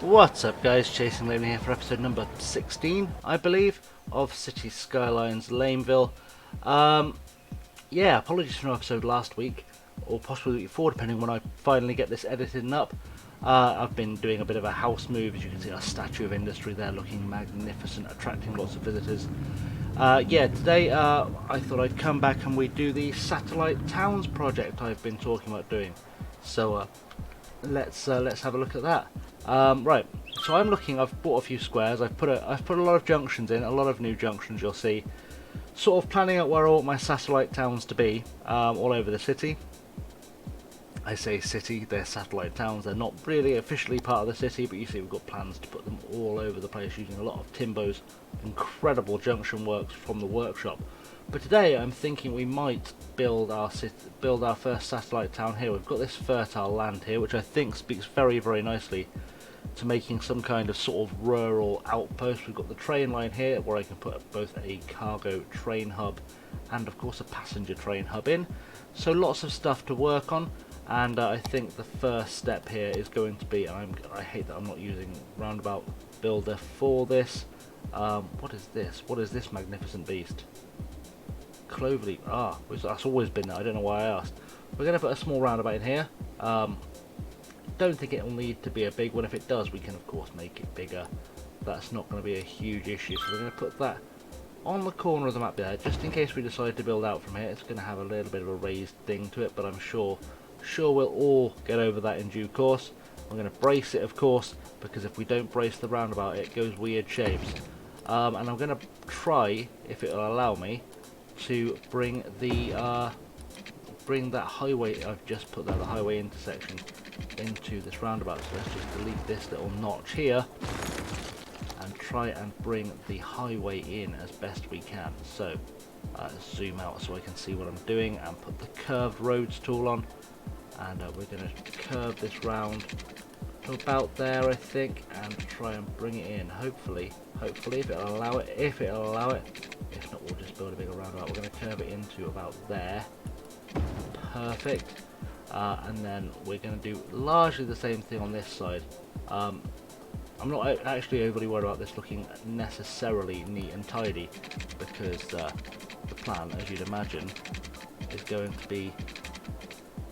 What's up guys, ChasingLamely here for episode number 16, I believe, of City Skylines Lameville. Yeah, apologies for no episode last week, or possibly the week before, depending when I finally get this edited and up. I've been doing a bit of a house move. As you can see, our Statue of Industry there looking magnificent, attracting lots of visitors. Yeah, today I thought I'd come back and we'd do the Satellite Towns project I've been talking about doing. So let's have a look at that. Right, so I'm looking. I've bought a few squares. I've put a lot of junctions in, a lot of new junctions. You'll see, sort of planning out where I want my satellite towns to be all over the city. I say city, they're satellite towns. They're not really officially part of the city, but you see we've got plans to put them all over the place using a lot of Timbo's incredible junction works from the workshop. But today I'm thinking we might build our first satellite town here. We've got this fertile land here, which I think speaks very, very nicely to making some kind of sort of rural outpost. We've got the train line here where I can put both a cargo train hub and of course a passenger train hub in. So lots of stuff to work on, and I think the first step here is going to be, and I hate that I'm not using roundabout builder for this. What is this? What is this magnificent beast? Cloverleaf. That's always been there. I don't know why I asked. We're going to put a small roundabout in here. Don't think it will need to be a big one. If it does, we can of course make it bigger. That's not going to be a huge issue. So we're going to put that on the corner of the map there, just in case we decide to build out from here. It's going to have a little bit of a raised thing to it, but I'm sure we'll all get over that in due course. I'm going to brace it, of course, because if we don't brace the roundabout, it goes weird shapes. And I'm going to try, if it will allow me, to bring the bring that highway I've just put there, the highway intersection, into this roundabout. So let's just delete this little notch here and try and bring the highway in as best we can. So zoom out so I can see what I'm doing and put the curved roads tool on, and we're going to curve this round to about there, I think, and try and bring it in. Hopefully if it'll allow it. If not, we'll just build a bigger roundabout. We're going to curve it into about there. Perfect. And then we're going to do largely the same thing on this side. I'm not actually overly worried about this looking necessarily neat and tidy, because the plan, as you'd imagine, is going to be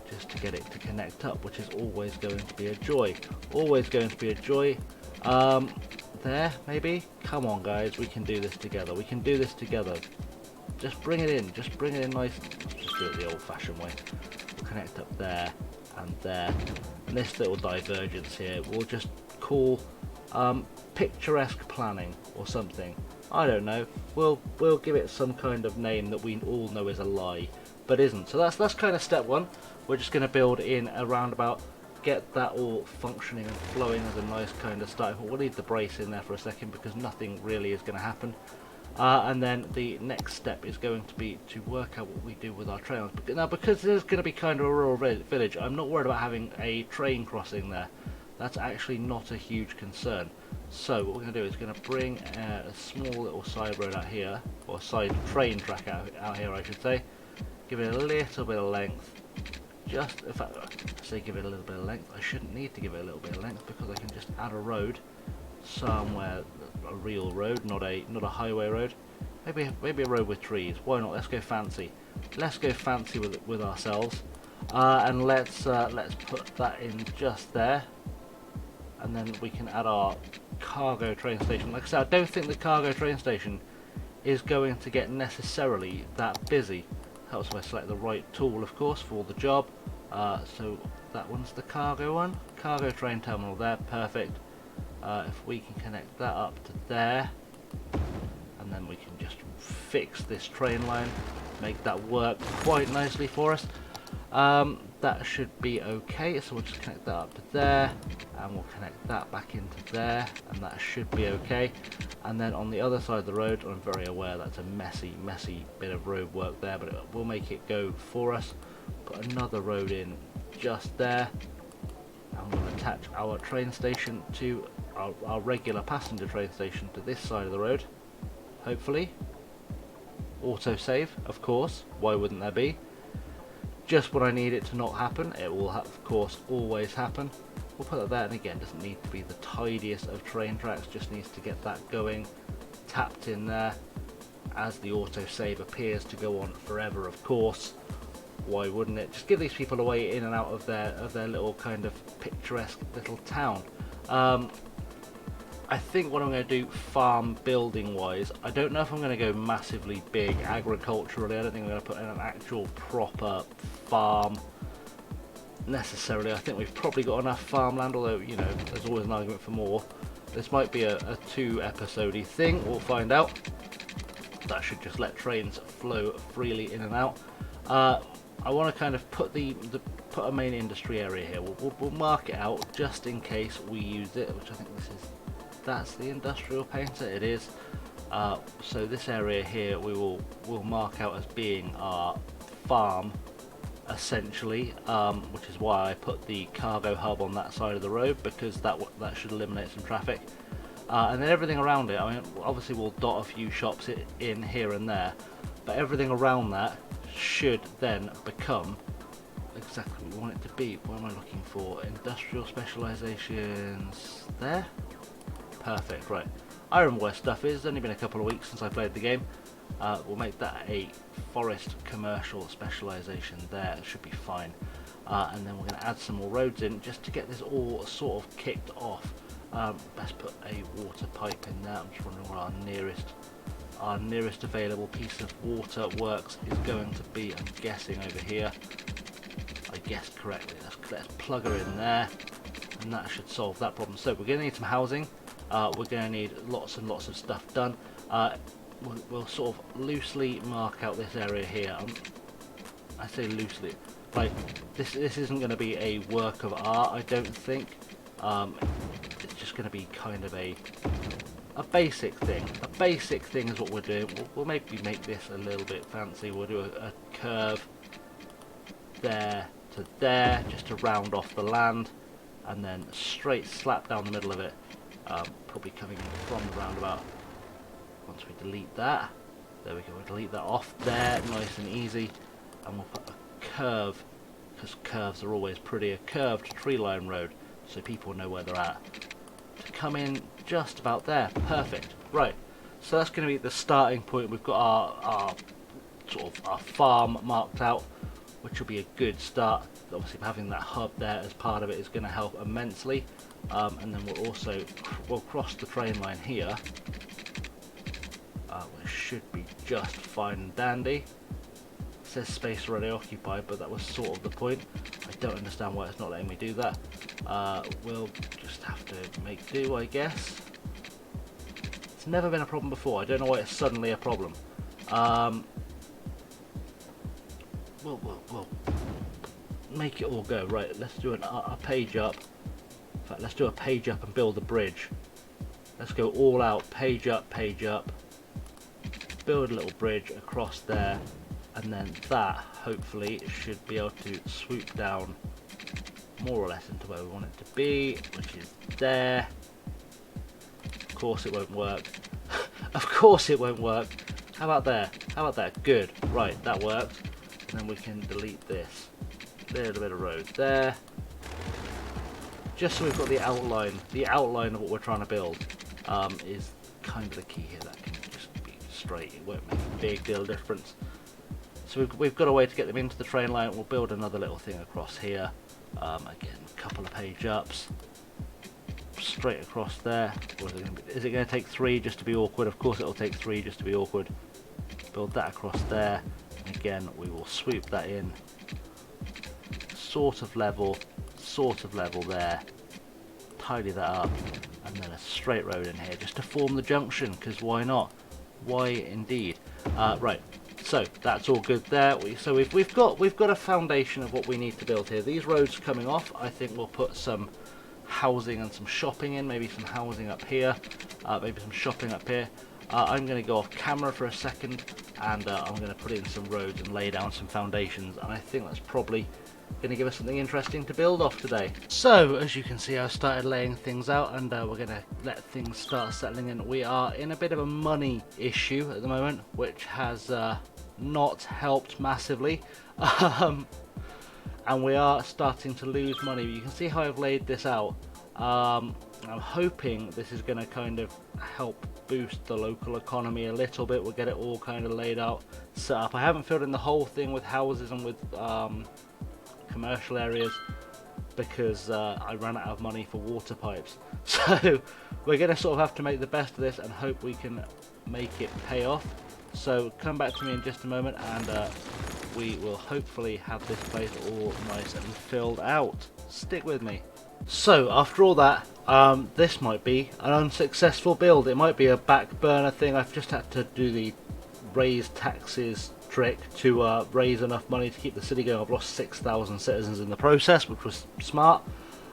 just to get it to connect up, which is always going to be a joy. Always going to be a joy. There, maybe? Come on, guys, we can do this together. We can do this together. Just bring it in. Just bring it in nice. Let's just do it the old-fashioned way. We'll connect up there and there. And this little divergence here, we'll just call picturesque planning or something. I don't know. We'll give it some kind of name that we all know is a lie, but isn't. So that's kind of step one. We're just going to build in a roundabout, get that all functioning and flowing as a nice kind of start. We'll leave the brace in there for a second because nothing really is going to happen. And then the next step is going to be to work out what we do with our trains. Now, because there's going to be kind of a rural village, I'm not worried about having a train crossing there. That's actually not a huge concern. So what we're going to do is going to bring a small little side road out here, or side train track out here, I should say. Give it a little bit of length. Just, in fact, I say give it a little bit of length. I shouldn't need to give it a little bit of length because I can just add a road somewhere, a real road, not a highway road. Maybe a road with trees. Why not? Let's go fancy. Let's go fancy with ourselves, and let's put that in just there, and then we can add our cargo train station. Like I said, I don't think the cargo train station is going to get necessarily that busy. Helps if I select the right tool, of course, for the job. So that one's the cargo one. Cargo train terminal there, perfect. If we can connect that up to there, and then we can just fix this train line, make that work quite nicely for us. That should be okay, so we'll just connect that up to there, and we'll connect that back into there, and that should be okay. And then on the other side of the road, I'm very aware that's a messy bit of road work there, but we'll make it go for us. Put another road in just there, and we'll attach our train station to our regular passenger train station to this side of the road, hopefully. Autosave, of course, why wouldn't there be? Just when I need it to not happen, it will of course always happen. we'll put that there, and again, doesn't need to be the tidiest of train tracks, just needs to get that going, tapped in there, as the autosave appears to go on forever, of course. Why wouldn't it? Just give these people a way in and out of their little kind of picturesque little town. I think what I'm going to do farm building wise, I don't know if I'm going to go massively big agriculturally. I don't think I'm going to put in an actual proper farm necessarily. I think we've probably got enough farmland, although, you know, there's always an argument for more. This might be a 2-episode-y thing, we'll find out. That should just let trains flow freely in and out. I want to kind of put put a main industry area here. We'll mark it out just in case we use it, which I think that's the industrial painter. It is. So this area here we'll mark out as being our farm, essentially, which is why I put the cargo hub on that side of the road, because that should eliminate some traffic. And then everything around it, I mean, obviously we'll dot a few shops in here and there, but everything around that should then become exactly what we want it to be. What am I looking for? Industrial specializations there. Perfect. Right, I remember where stuff is. It's only been a couple of weeks since I played the game. We'll make that a forest commercial specialization there. It should be fine. And then we're going to add some more roads in just to get this all sort of kicked off. Let's put a water pipe in there. I'm just wondering where our nearest available piece of water works is going to be. I'm guessing over here. I guessed correctly. Let's plug her in there, and that should solve that problem. So we're going to need some housing. We're going to need lots and lots of stuff done. We'll sort of loosely mark out this area here. I say loosely, like this isn't going to be a work of art, I don't think. It's just going to be kind of a basic thing. A basic thing is what we're doing. We'll maybe make this a little bit fancy. We'll do a curve there to there, just to round off the land, and then straight slap down the middle of it. Probably coming from the roundabout. Once we delete that, there we go, we'll delete that off there, nice and easy, and we'll put a curve, because curves are always pretty, a curved tree line road, so people know where they're at, to come in just about there. Perfect. Right, so that's going to be the starting point. We've got our sort of our farm marked out, which will be a good start. Obviously having that hub there as part of it is going to help immensely. And then we'll cross the train line here, which should be just fine and dandy. It says space already occupied, but that was sort of the point. I don't understand why it's not letting me do that. We'll just have to make do, I guess. It's never been a problem before. I don't know why it's suddenly a problem. We'll make it all go. Right, let's do a page up. In fact, let's do a page up and build a bridge. Let's go all out, page up, build a little bridge across there, and then that hopefully should be able to swoop down more or less into where we want it to be, which is there. Of course it won't work. Of course it won't work. How about there? How about that? Good. Right, that works. And then we can delete this. There's a bit of road there. Just so we've got the outline of what we're trying to build is kind of the key here. That can just be straight, it won't make a big deal of difference. So we've got a way to get them into the train line. We'll build another little thing across here. Again, a couple of page ups. Straight across there. Is it going to take 3 just to be awkward? Of course it'll take 3 just to be awkward. Build that across there. And again, we will swoop that in. Sort of level there, tidy that up, and then a straight road in here just to form the junction, because why not? Why indeed. Right, so that's all good there. We've got a foundation of what we need to build here. These roads coming off, I think we'll put some housing and some shopping in, maybe some housing up here, maybe some shopping up here. I'm going to go off camera for a second, and I'm going to put in some roads and lay down some foundations, and I think that's probably going to give us something interesting to build off today. So as you can see, I've started laying things out, and we're going to let things start settling in. We are in a bit of a money issue at the moment, which has not helped massively. and we are starting to lose money. You can see how I've laid this out. I'm hoping this is going to kind of help boost the local economy a little bit. We'll get it all kind of laid out, set up. I haven't filled in the whole thing with houses and with commercial areas because I ran out of money for water pipes. So we're going to sort of have to make the best of this and hope we can make it pay off. So come back to me in just a moment, and we will hopefully have this place all nice and filled out. Stick with me. So after all that, this might be an unsuccessful build. It might be a back burner thing. I've just had to do the raise taxes trick to raise enough money to keep the city going. I've lost 6,000 citizens in the process, which was smart,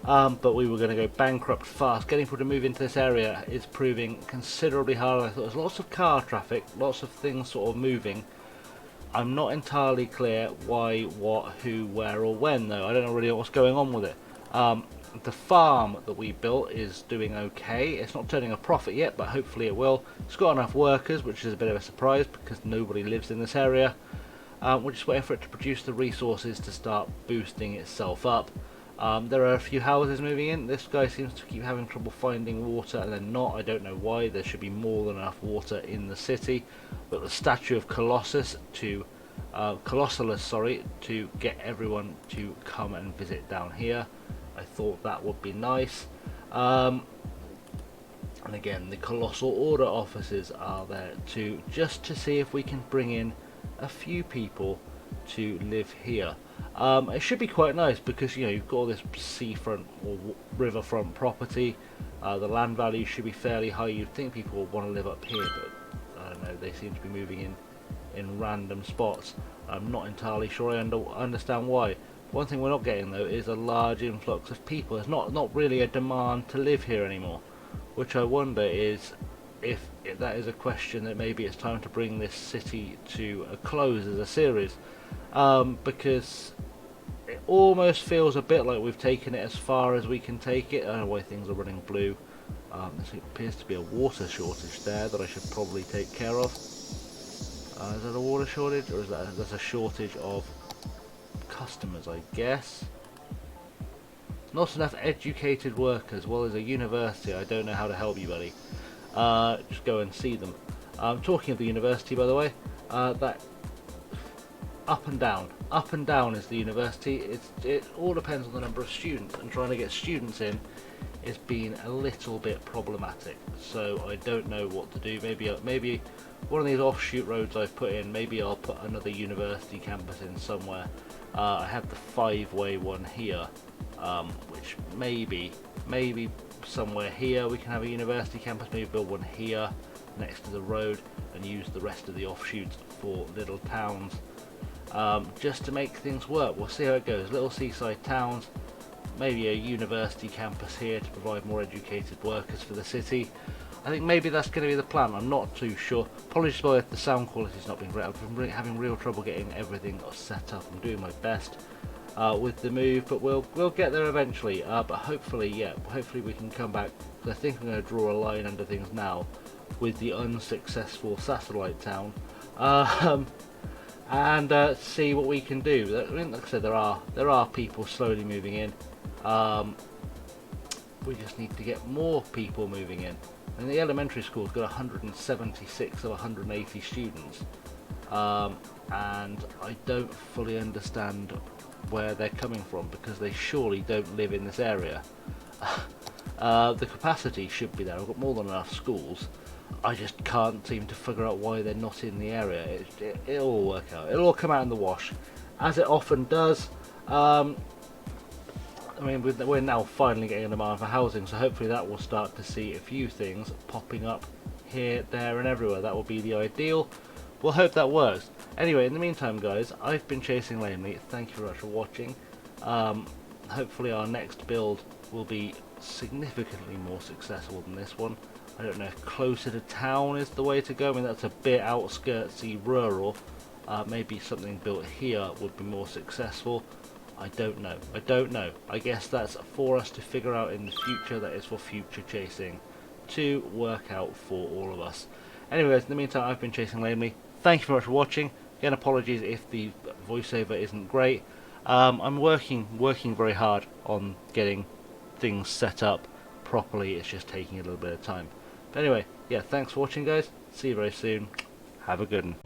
but we were going to go bankrupt fast. Getting people to move into this area is proving considerably harder than I thought. There's lots of car traffic, lots of things sort of moving. I'm not entirely clear why, what, who, where or when though. I don't know really what's going on with it. The farm that we built is doing okay. It's not turning a profit yet, but hopefully it will. It's got enough workers, which is a bit of a surprise because nobody lives in this area. We're just waiting for it to produce the resources to start boosting itself up. There are a few houses moving in. This guy seems to keep having trouble finding water, and then not. I don't know why. There should be more than enough water in the city. But the statue of Colossalus to get everyone to come and visit down here. I thought that would be nice. And again, the Colossal Order offices are there too, just to see if we can bring in a few people to live here. It should be quite nice because, you know, you've got all this seafront or riverfront property. The land value should be fairly high. You'd think people would want to live up here, but I don't know, they seem to be moving in random spots. I'm not entirely sure I understand why. One thing we're not getting though is a large influx of people. There's not really a demand to live here anymore, which I wonder is if that is a question that maybe it's time to bring this city to a close as a series, because it almost feels a bit like we've taken it as far as we can take it. I don't know why things are running blue. There appears to be a water shortage there that I should probably take care of. Is that a water shortage, or is that's a shortage of customers, I guess? Not enough educated workers. Well, there's a university. I don't know how to help you, buddy. Just go and see them. Talking of the university, by the way, that up and down is the university. It all depends on the number of students, and trying to get students in is being a little bit problematic. So I don't know what to do. Maybe one of these offshoot roads I've put in, maybe I'll put another university campus in somewhere. I have the 5-way one here, which maybe somewhere here we can have a university campus. Maybe build one here next to the road and use the rest of the offshoots for little towns, just to make things work. We'll see how it goes. Little seaside towns, maybe a university campus here to provide more educated workers for the city. I think maybe that's going to be the plan. I'm not too sure. Apologies if the sound quality's not been great. I've been having real trouble getting everything set up. I'm doing my best with the move, but we'll get there eventually. But hopefully we can come back. I think I'm going to draw a line under things now with the unsuccessful satellite town, and see what we can do. I mean, like I said, there are people slowly moving in. We just need to get more people moving in. And the elementary school's got 176 of 180 students, and I don't fully understand where they're coming from, because they surely don't live in this area. The capacity should be there. I've got more than enough schools. I just can't seem to figure out why they're not in the area. It'll all work out. It'll all come out in the wash, as it often does. I mean, we're now finally getting a demand for housing, so hopefully that will start to see a few things popping up here, there and everywhere. That will be the ideal. We'll hope that works. Anyway, in the meantime, guys, I've been Chasing Lamely. Thank you very much for watching. Hopefully our next build will be significantly more successful than this one. I don't know if closer to town is the way to go. I mean, that's a bit outskirtsy, rural. Maybe something built here would be more successful. I don't know. I guess that's for us to figure out in the future. That is for future chasing to work out for all of us. Anyways, in the meantime, I've been Chasing Lamely. Thank you very much for watching. Again, apologies if the voiceover isn't great. I'm working very hard on getting things set up properly. It's just taking a little bit of time. But anyway, yeah, thanks for watching, guys. See you very soon. Have a good one.